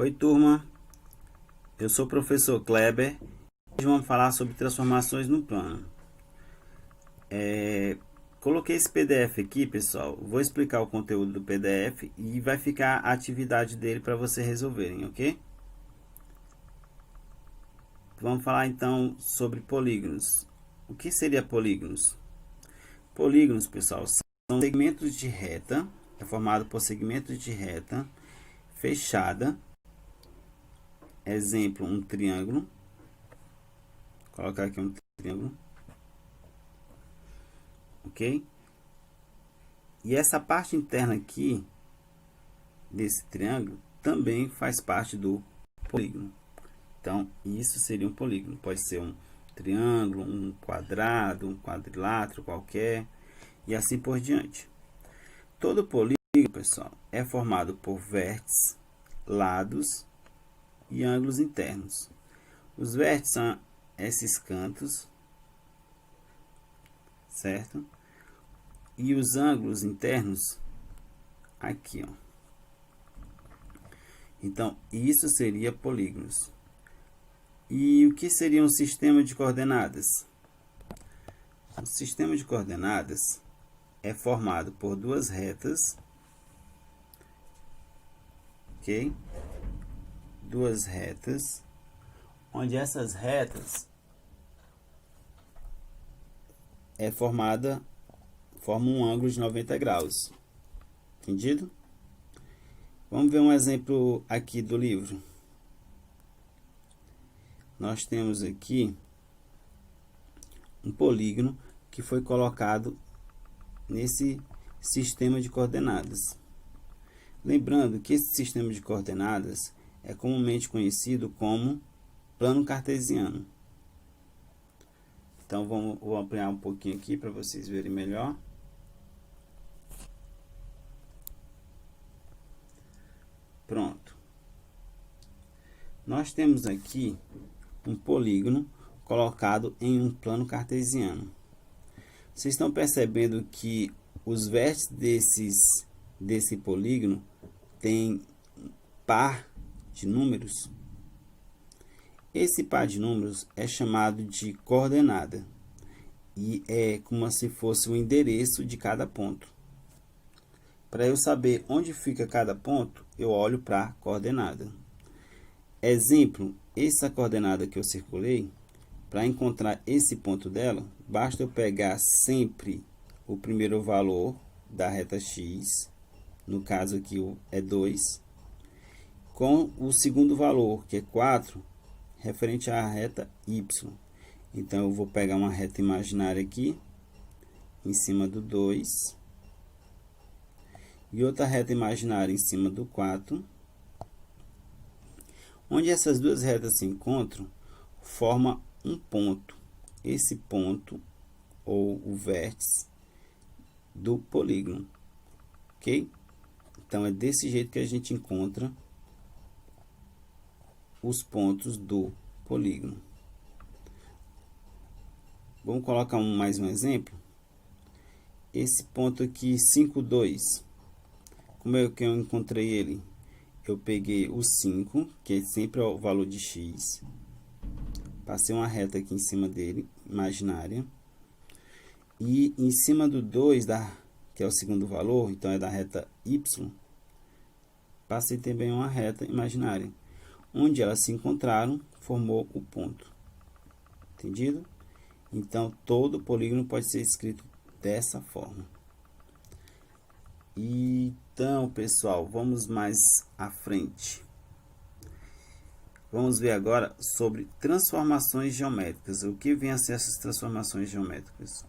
Oi, turma. Eu sou o professor Kleber. Hoje vamos falar sobre transformações no plano. Coloquei esse PDF aqui, pessoal. Vou explicar o conteúdo do PDF e vai ficar a atividade dele para vocês resolverem, ok? Vamos falar então sobre polígonos. O que seria polígonos? Polígonos, pessoal, são segmentos de reta. É formado por segmentos de reta fechada. Exemplo, um triângulo. Vou colocar aqui um triângulo. Ok? E essa parte interna aqui desse triângulo também faz parte do polígono. Então, isso seria um polígono. Pode ser um triângulo, um quadrado, um quadrilátero qualquer e assim por diante. Todo polígono, pessoal, é formado por vértices, lados e ângulos internos. Os vértices são esses cantos, certo? E os ângulos internos aqui, ó. Então, isso seria polígonos. E o que seria um sistema de coordenadas? O sistema de coordenadas é formado por duas retas, ok? Duas retas, onde essas retas formam um ângulo de 90 graus. Entendido? Vamos ver um exemplo aqui do livro. Nós temos aqui um polígono que foi colocado nesse sistema de coordenadas. Lembrando que esse sistema de coordenadas é comumente conhecido como plano cartesiano. Então vou ampliar um pouquinho aqui para vocês verem melhor. Pronto. Nós temos aqui um polígono colocado em um plano cartesiano. Vocês estão percebendo que os vértices desse polígono têm par de números? Esse par de números é chamado de coordenada e é como se fosse o endereço de cada ponto. Para eu saber onde fica cada ponto, eu olho para a coordenada. Exemplo, essa coordenada que eu circulei, para encontrar esse ponto dela, basta eu pegar sempre o primeiro valor da reta x, no caso aqui é 2, com o segundo valor, que é 4, referente à reta y. Então, eu vou pegar uma reta imaginária aqui, em cima do 2, e outra reta imaginária em cima do 4. Onde essas duas retas se encontram, forma um ponto. Esse ponto, ou o vértice, do polígono. Ok? Então, é desse jeito que a gente encontra os pontos do polígono. Vamos colocar mais um exemplo. Esse ponto aqui, 5, 2. Como é que eu encontrei ele? Eu peguei o 5, que sempre é o valor de x. Passei uma reta aqui em cima dele, imaginária. E em cima do 2, que é o segundo valor, então é da reta y, passei também uma reta imaginária. Onde elas se encontraram, formou o ponto. Entendido? Então, todo polígono pode ser escrito dessa forma. Então, pessoal, vamos mais à frente. Vamos ver agora sobre transformações geométricas. O que vem a ser essas transformações geométricas?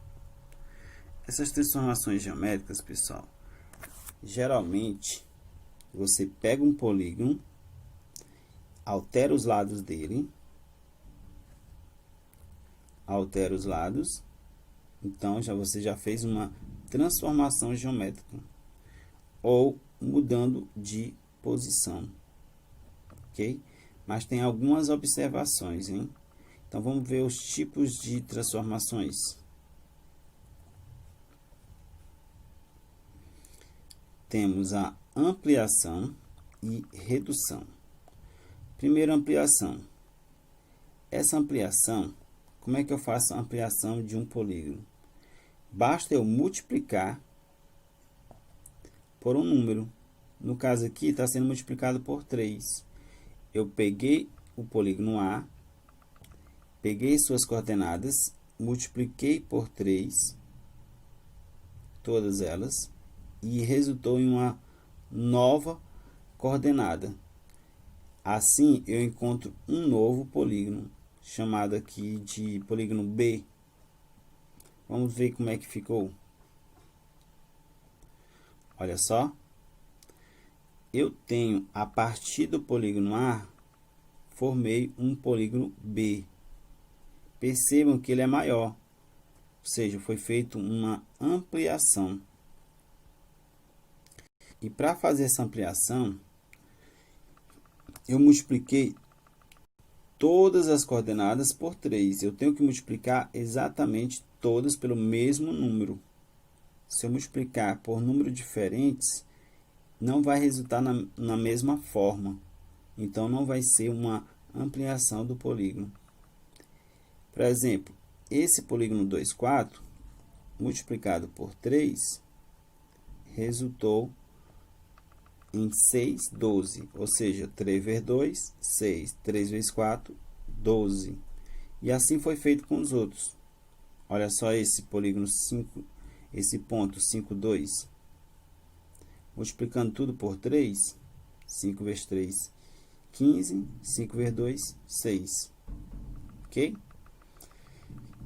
Essas transformações geométricas, pessoal, geralmente você pega um polígono, altera os lados dele, altera os lados, então você já fez uma transformação geométrica, ou mudando de posição, ok? Mas tem algumas observações, hein? Então vamos ver os tipos de transformações. Temos a ampliação e redução. Primeira ampliação. Essa ampliação, como é que eu faço a ampliação de um polígono? Basta eu multiplicar por um número. No caso aqui, está sendo multiplicado por 3. Eu peguei o polígono A, peguei suas coordenadas, multipliquei por 3, todas elas, e resultou em uma nova coordenada. Assim, eu encontro um novo polígono, chamado aqui de polígono B. Vamos ver como é que ficou. Olha só. Eu tenho, a partir do polígono A, formei um polígono B. Percebam que ele é maior, ou seja, foi feita uma ampliação. E para fazer essa ampliação, eu multipliquei todas as coordenadas por 3. Eu tenho que multiplicar exatamente todas pelo mesmo número. Se eu multiplicar por números diferentes, não vai resultar na mesma forma. Então, não vai ser uma ampliação do polígono. Por exemplo, esse polígono 2, 4, multiplicado por 3, resultou em 6, 12. Ou seja, 3 vezes 2, 6. 3 vezes 4, 12. E assim foi feito com os outros. Olha só esse polígono 5, esse ponto 5, 2. Multiplicando tudo por 3, 5 vezes 3, 15. 5 vezes 2, 6. Ok?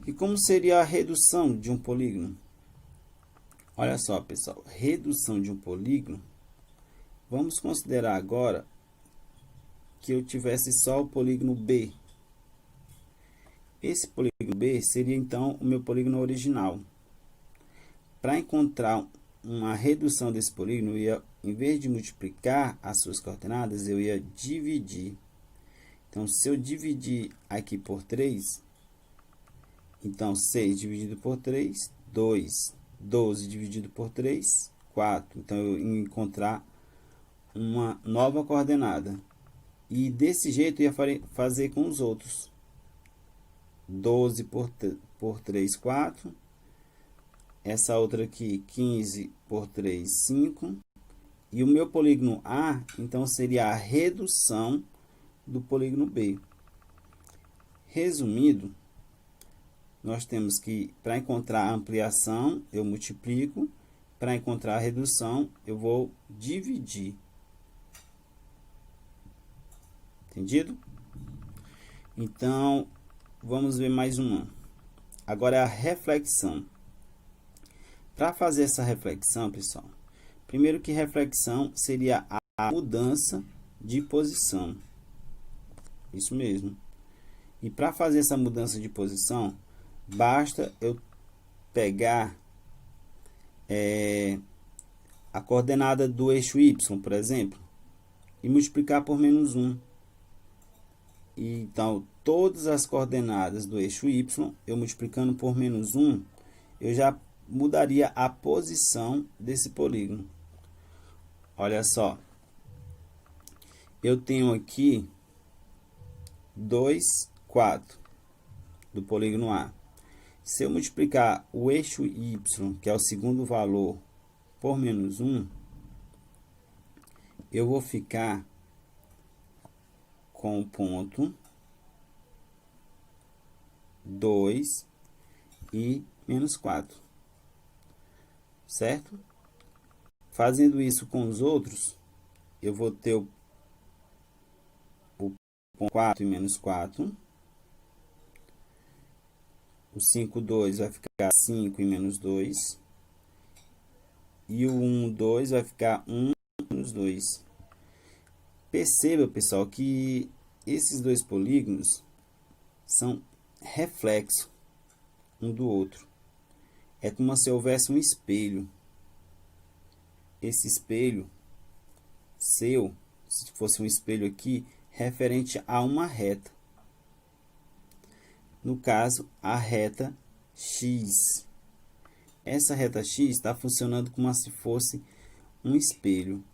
E como seria a redução de um polígono? Olha só, pessoal. Redução de um polígono. Vamos considerar agora que eu tivesse só o polígono B. Esse polígono B seria, então, o meu polígono original. Para encontrar uma redução desse polígono, eu ia, em vez de multiplicar as suas coordenadas, eu ia dividir. Então, se eu dividir aqui por 3, então 6 dividido por 3, 2. 12 dividido por 3, 4. Então, eu ia encontrar uma nova coordenada. E desse jeito, eu ia fazer com os outros. 12 por 3, 4. Essa outra aqui, 15 por 3, 5. E o meu polígono A, então, seria a redução do polígono B. Resumindo, nós temos que, para encontrar a ampliação, eu multiplico. Para encontrar a redução, eu vou dividir. Entendido? Então, vamos ver mais uma. Agora é a reflexão. Para fazer essa reflexão, pessoal, primeiro que reflexão seria a mudança de posição. Isso mesmo. E para fazer essa mudança de posição, basta eu pegar a coordenada do eixo Y, por exemplo, e multiplicar por menos 1. Então, todas as coordenadas do eixo Y, eu multiplicando por menos 1, eu já mudaria a posição desse polígono. Olha só. Eu tenho aqui 2, 4 do polígono A. Se eu multiplicar o eixo Y, que é o segundo valor, por menos 1, eu vou ficar com o ponto 2 e menos 4. Certo? Fazendo isso com os outros, eu vou ter o ponto 4 e menos 4. O 5, 2 vai ficar 5 e menos 2. E o 1, 2 vai ficar 1 menos 2. Perceba, pessoal, que esses dois polígonos são reflexos um do outro. É como se houvesse um espelho. Esse espelho seu, se fosse um espelho aqui, referente a uma reta. No caso, a reta X. Essa reta X está funcionando como se fosse um espelho.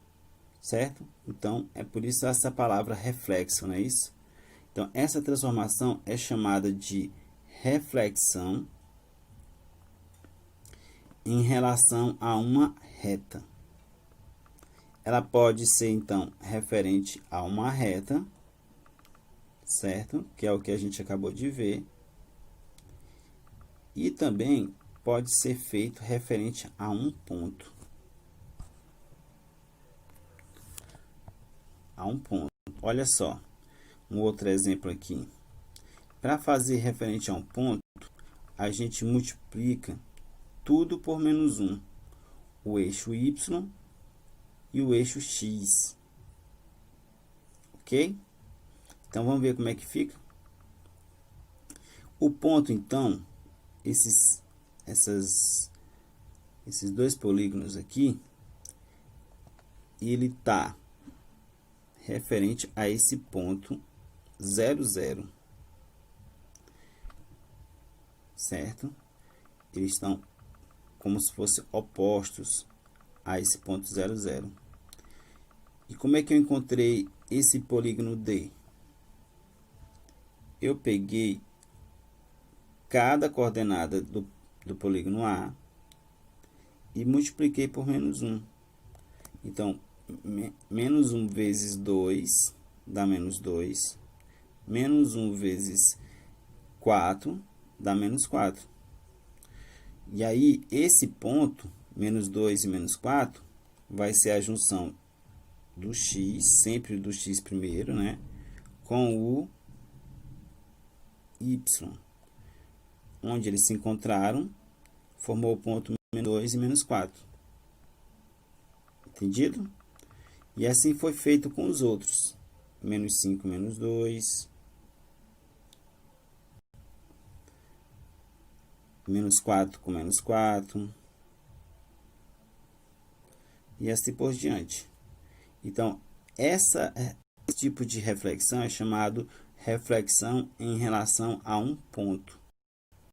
certo? Então, é por isso essa palavra reflexo, não é isso? Então, essa transformação é chamada de reflexão em relação a uma reta. Ela pode ser, então, referente a uma reta, certo? Que é o que a gente acabou de ver. E também pode ser feito referente a um ponto. A um ponto. Olha só, um outro exemplo aqui. Para fazer referente a um ponto, a gente multiplica tudo por menos 1. O eixo Y e o eixo X. Ok? Então, vamos ver como é que fica. O ponto, então, esses dois polígonos aqui, ele está referente a esse ponto 0, 0. Certo? Eles estão como se fossem opostos a esse ponto 0, 0. E como é que eu encontrei esse polígono D? Eu peguei cada coordenada do polígono A e multipliquei por menos 1. Então, menos 1 vezes 2 dá menos 2. Menos 1 vezes 4 dá menos 4. E aí, esse ponto, menos 2 e menos 4, vai ser a junção do x, sempre do x primeiro, né? Com o y. Onde eles se encontraram, formou o ponto menos 2 e menos 4. Entendido? E assim foi feito com os outros. Menos 5, menos 2. Menos 4 com menos 4. E assim por diante. Então, esse tipo de reflexão é chamado reflexão em relação a um ponto.